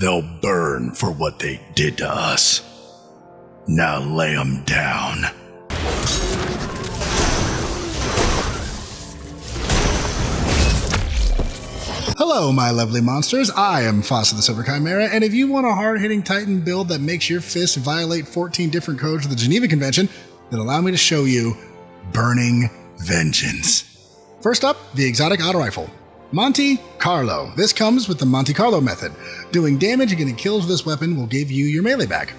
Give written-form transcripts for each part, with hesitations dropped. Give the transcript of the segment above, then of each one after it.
They'll burn for what they did to us. Now lay 'em down. Hello, my lovely monsters. I am Fossa the Silver Chimera, and if you want a hard-hitting Titan build that makes your fist violate 14 different codes of the Geneva Convention, then allow me to show you Burning Vengeance. First up, the exotic auto rifle. Monte Carlo. This comes with the Monte Carlo method. Doing damage and getting kills with this weapon will give you your melee back.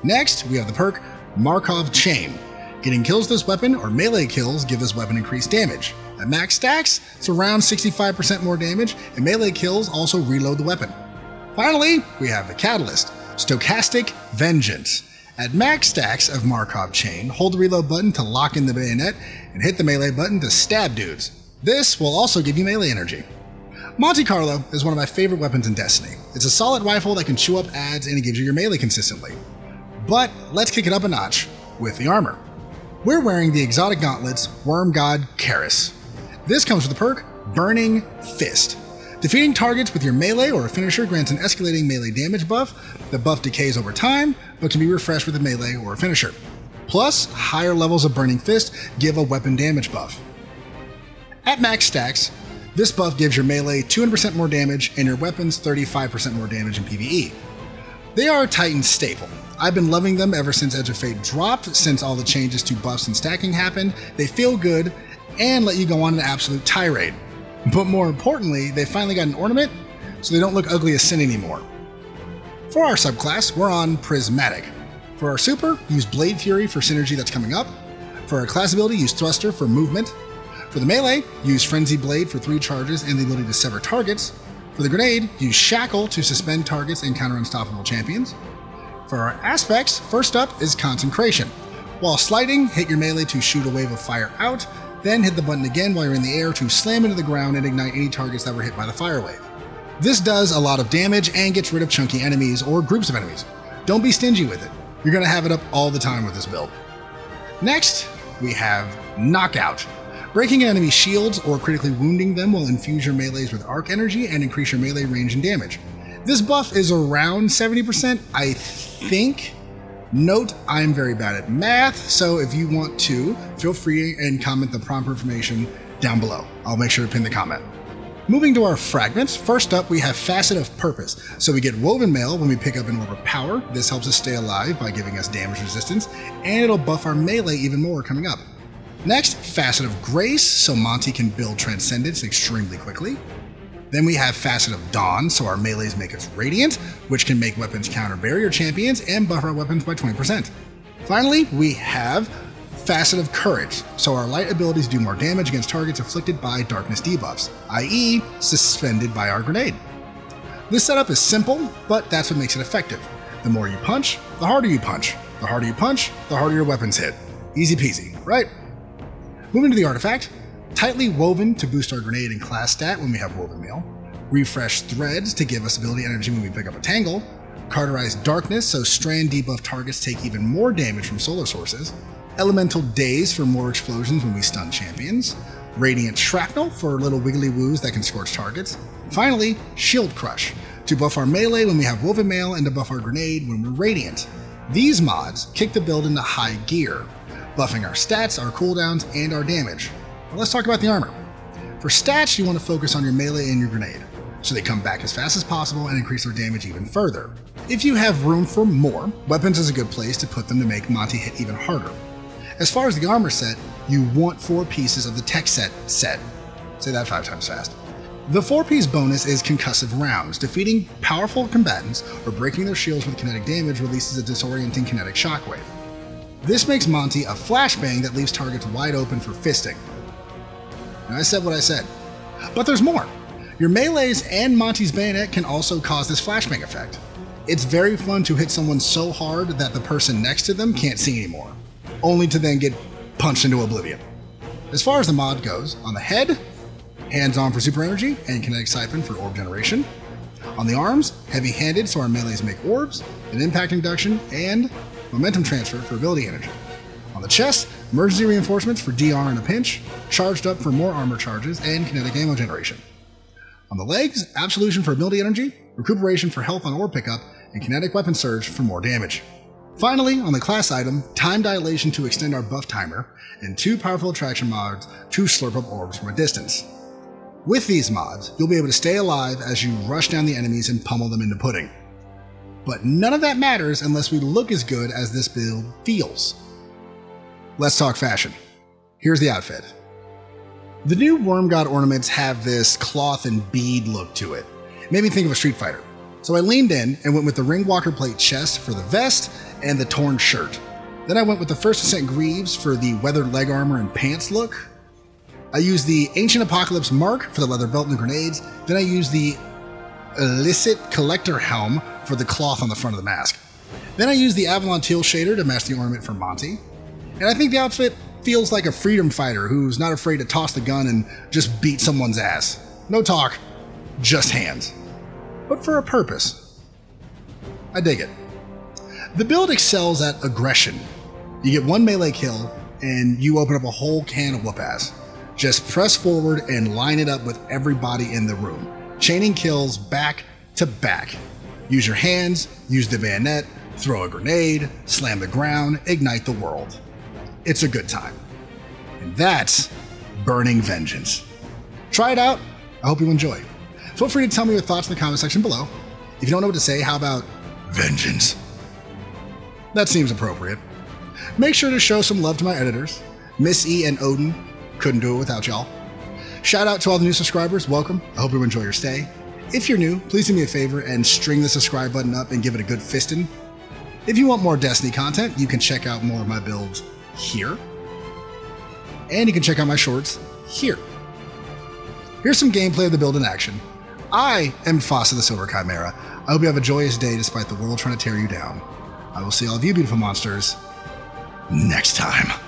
Next, we have the perk Markov Chain. Getting kills with this weapon or melee kills give this weapon increased damage. At max stacks, it's around 65% more damage, and melee kills also reload the weapon. Finally, we have the catalyst, Stochastic Vengeance. At max stacks of Markov Chain, hold the reload button to lock in the bayonet, and hit the melee button to stab dudes. This will also give you melee energy. Monte Carlo is one of my favorite weapons in Destiny. It's a solid rifle that can chew up adds and it gives you your melee consistently. But let's kick it up a notch with the armor. We're wearing the exotic gauntlets Wormgod Karis. This comes with the perk Burning Fist. Defeating targets with your melee or a finisher grants an escalating melee damage buff. The buff decays over time, but can be refreshed with a melee or a finisher. Plus, higher levels of Burning Fist give a weapon damage buff. At max stacks, this buff gives your melee 200% more damage and your weapons 35% more damage in PvE. They are a Titan staple. I've been loving them ever since Edge of Fate dropped, since all the changes to buffs and stacking happened. They feel good and let you go on an absolute tirade. But more importantly, they finally got an ornament, so they don't look ugly as sin anymore. For our subclass, we're on Prismatic. For our super, use Blade Fury for synergy that's coming up. For our class ability, use Thruster for movement. For the melee, use Frenzy Blade for 3 charges and the ability to sever targets. For the grenade, use Shackle to suspend targets and counter unstoppable champions. For our aspects, first up is Concentration. While sliding, hit your melee to shoot a wave of fire out, then hit the button again while you're in the air to slam into the ground and ignite any targets that were hit by the fire wave. This does a lot of damage and gets rid of chunky enemies or groups of enemies. Don't be stingy with it. You're going to have it up all the time with this build. Next, we have Knockout. Breaking an enemy's shields or critically wounding them will infuse your melees with arc energy and increase your melee range and damage. This buff is around 70%, I think. Note, I'm very bad at math, so if you want to, feel free and comment the proper information down below. I'll make sure to pin the comment. Moving to our fragments, first up we have Facet of Purpose. So we get Woven Mail when we pick up an Orb of Power. This helps us stay alive by giving us damage resistance, and it'll buff our melee even more coming up. Next, Facet of Grace, so Monte can build Transcendence extremely quickly. Then we have Facet of Dawn, so our melees make us radiant, which can make weapons counter barrier champions and buff our weapons by 20%. Finally, we have Facet of Courage, so our light abilities do more damage against targets afflicted by darkness debuffs, i.e. suspended by our grenade. This setup is simple, but that's what makes it effective. The more you punch, the harder you punch. The harder you punch, the harder your weapons hit. Easy peasy, right? Moving to the artifact, Tightly Woven to boost our grenade and class stat when we have Woven Mail, Refresh Threads to give us ability energy when we pick up a Tangle, Carterized Darkness so strand debuff targets take even more damage from solar sources, Elemental Daze for more explosions when we stun champions, Radiant Shrapnel for little wiggly woos that can scorch targets, finally Shield Crush to buff our melee when we have Woven Mail and to buff our grenade when we're radiant. These mods kick the build into high gear, buffing our stats, our cooldowns, and our damage. Now let's talk about the armor. For stats, you want to focus on your melee and your grenade, so they come back as fast as possible and increase their damage even further. If you have room for more, weapons is a good place to put them to make Monte hit even harder. As far as the armor set, you want 4 pieces of the tech set. Say that 5 times fast. The 4-piece bonus is Concussive Rounds. Defeating powerful combatants or breaking their shields with kinetic damage releases a disorienting kinetic shockwave. This makes Monte a flashbang that leaves targets wide open for fisting. Now I said what I said, but there's more. Your melees and Monte's bayonet can also cause this flashbang effect. It's very fun to hit someone so hard that the person next to them can't see anymore, only to then get punched into oblivion. As far as the mod goes, on the head, Hands On for super energy and Kinetic Siphon for orb generation. On the arms, Heavy-handed so our melees make orbs, an impact induction, and momentum transfer for ability energy. On the chest, emergency reinforcements for DR in a pinch, charged up for more armor charges, and kinetic ammo generation. On the legs, absolution for ability energy, recuperation for health on ore pickup, and kinetic weapon surge for more damage. Finally, on the class item, time dilation to extend our buff timer, and 2 powerful attraction mods to slurp up orbs from a distance. With these mods, you'll be able to stay alive as you rush down the enemies and pummel them into pudding. But none of that matters unless we look as good as this build feels. Let's talk fashion. Here's the outfit. The new Wormgod ornaments have this cloth and bead look to it. It made me think of a Street Fighter. So I leaned in and went with the Ringwalker plate chest for the vest and the torn shirt. Then I went with the First Ascent greaves for the weathered leg armor and pants look. I used the Ancient Apocalypse mark for the leather belt and the grenades. Then I used the Illicit Collector helm for the cloth on the front of the mask. Then I used the Avalon Teal shader to match the ornament for Monte. And I think the outfit feels like a freedom fighter who's not afraid to toss the gun and just beat someone's ass. No talk, just hands. But for a purpose. I dig it. The build excels at aggression. You get 1 melee kill, and you open up a whole can of whoop-ass. Just press forward and line it up with everybody in the room, chaining kills back to back. Use your hands, use the bayonet, throw a grenade, slam the ground, ignite the world. It's a good time. And that's Burning Vengeance. Try it out. I hope you enjoy. Feel free to tell me your thoughts in the comment section below. If you don't know what to say, how about vengeance? That seems appropriate. Make sure to show some love to my editors, Miss E and Odin. Couldn't do it without y'all. Shout out to all the new subscribers. Welcome. I hope you enjoy your stay. If you're new, please do me a favor and string the subscribe button up and give it a good fisting. If you want more Destiny content, you can check out more of my builds here. And you can check out my shorts here. Here's some gameplay of the build in action. I am Fossa the Silver Chimera. I hope you have a joyous day despite the world trying to tear you down. I will see all of you beautiful monsters next time.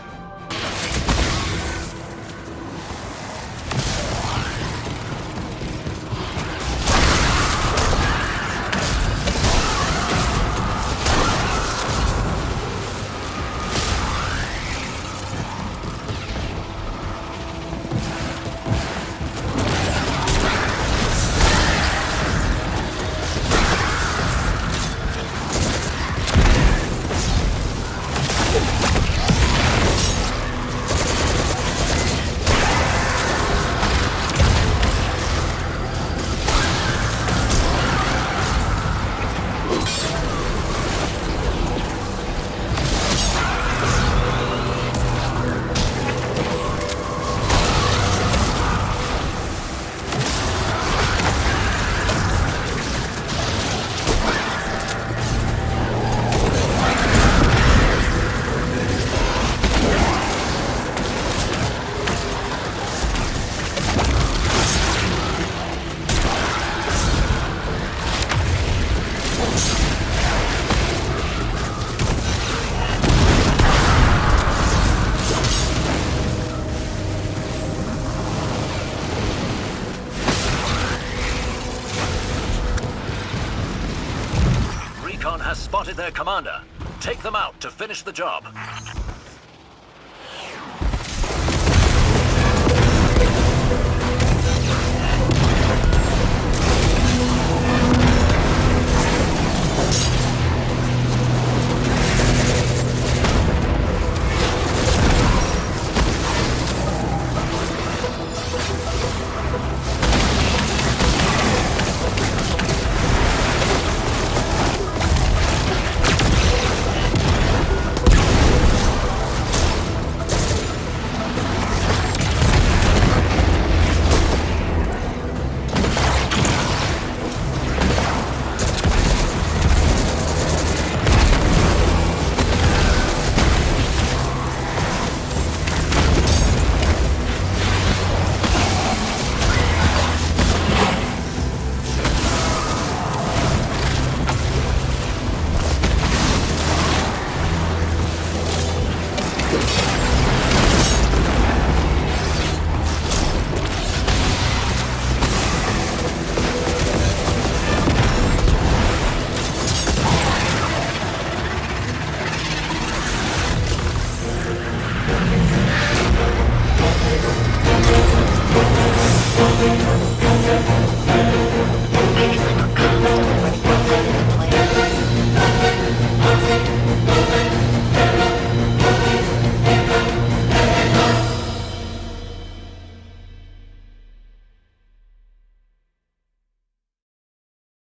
Has spotted their commander. Take them out to finish the job.